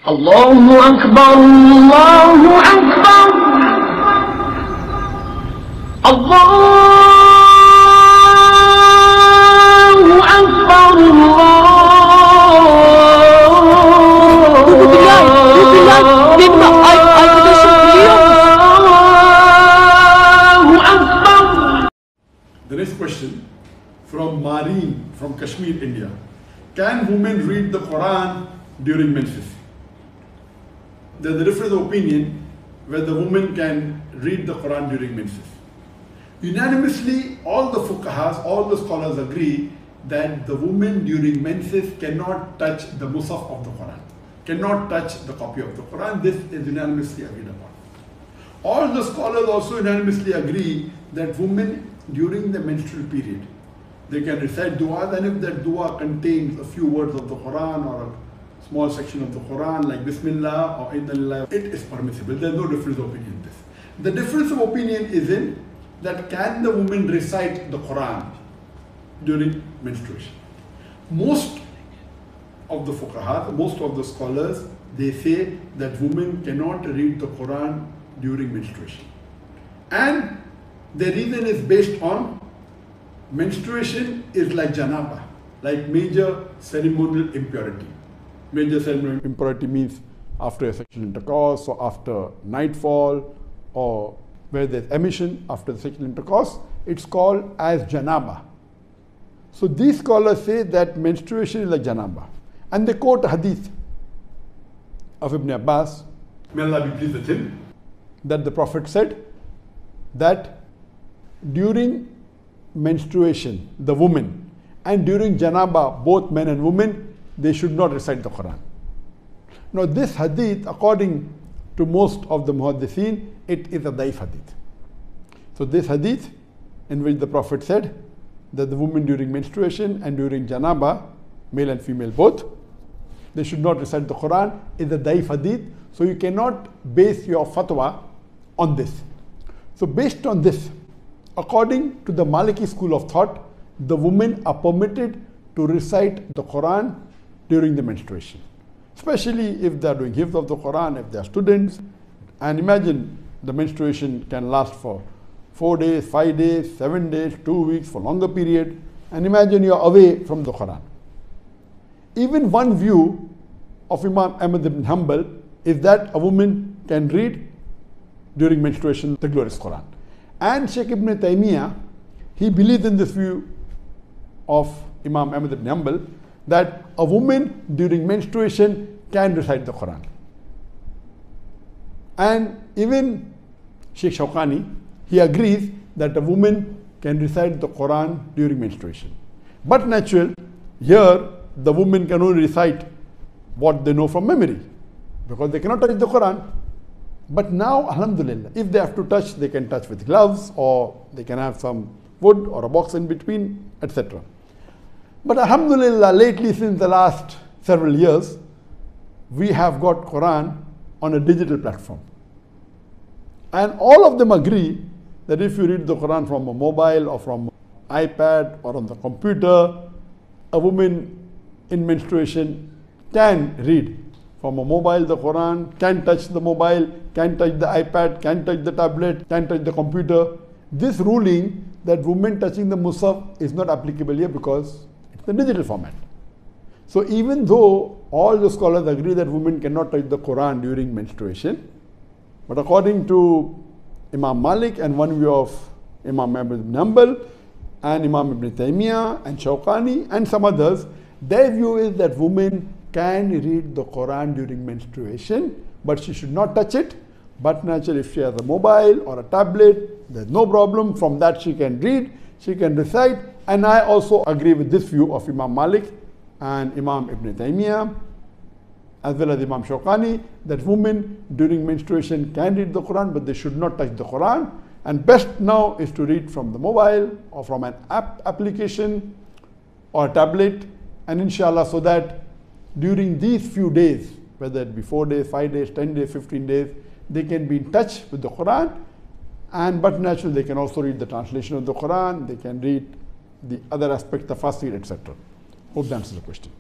Allahu Akbar, Allahu Akbar, Allahu Akbar, Allahu Akbar. The next question from Marine from Kashmir, India. Can women read the Quran during menses? There's a difference of opinion whether women can read the Quran during menses. Unanimously, all the fuqahas, all the scholars agree that the woman during menses cannot touch the mushaf of the Quran, cannot touch the copy of the Quran. This is unanimously agreed upon. All the scholars also unanimously agree that women during the menstrual period, they can recite dua, and if that dua contains a few words of the Quran or a small section of the Quran like Bismillah or Inna, it is permissible. There is no difference of opinion in this. The difference of opinion is in that can the woman recite the Quran during menstruation. Most of the fuqaha, most of the scholars, they say that women cannot read the Quran during menstruation. And the reason is based on menstruation is like janaba, like major ceremonial impurity. Major ceremonial impurity means after a sexual intercourse or after nightfall or where there's emission after the sexual intercourse, it's called as janaba. So these scholars say that menstruation is like janaba. And they quote a hadith of Ibn Abbas, may Allah be pleased with him, that the Prophet said that during menstruation, the woman, and during janaba, both men and women, they should not recite the Quran. Now this hadith, according to most of the muhaddithin, it is a daif hadith. So this hadith, in which the Prophet said that the woman during menstruation and during janaba, male and female both, they should not recite the Quran, is a daif hadith. So you cannot base your fatwa on this. So based on this, according to the Maliki school of thought, the women are permitted to recite the Quran during the menstruation, especially if they are doing hifz of the Quran, if they are students. And imagine the menstruation can last for 4 days, 5 days, 7 days, 2 weeks, for longer period. And imagine you are away from the Quran. Even one view of Imam Ahmad ibn Hanbal is that a woman can read during menstruation the glorious Quran. And Sheikh Ibn Taymiyyah, he believes in this view of Imam Ahmad ibn Hanbal that a woman during menstruation can recite the Quran. And even Sheikh Shawkani, he agrees that a woman can recite the Quran during menstruation. But natural, here the woman can only recite what they know from memory, because they cannot touch the Quran. But now, alhamdulillah, if they have to touch, they can touch with gloves, or they can have some wood or a box in between, etc. But alhamdulillah, lately, since the last several years, we have got Quran on a digital platform. And all of them agree that if you read the Quran from a mobile or from an iPad or on the computer, a woman in menstruation can read from a mobile the Quran, can touch the mobile, can touch the iPad, can touch the tablet, can touch the computer. This ruling that women touching the mushaf is not applicable here because it's the digital format. So even though all the scholars agree that women cannot touch the Quran during menstruation, but according to Imam Malik and one view of Imam Ahmad ibn Hanbal and Imam Ibn Taymiyyah and Shawkani and some others, their view is that women can read the Quran during menstruation, but she should not touch it. But naturally, if she has a mobile or a tablet, there's no problem. From that she can read, she can recite. And I also agree with this view of Imam Malik and Imam Ibn Taymiyyah, as well as Imam Shawkani, that women during menstruation can read the Quran, but they should not touch the Quran. And best now is to read from the mobile or from an application or a tablet, and inshallah, so that during these few days, whether it be 4 days, 5 days, 10 days, 15 days, they can be in touch with the Quran. But naturally, they can also read the translation of the Quran, they can read the other aspect, tafsir, etc. Hope that answers the question.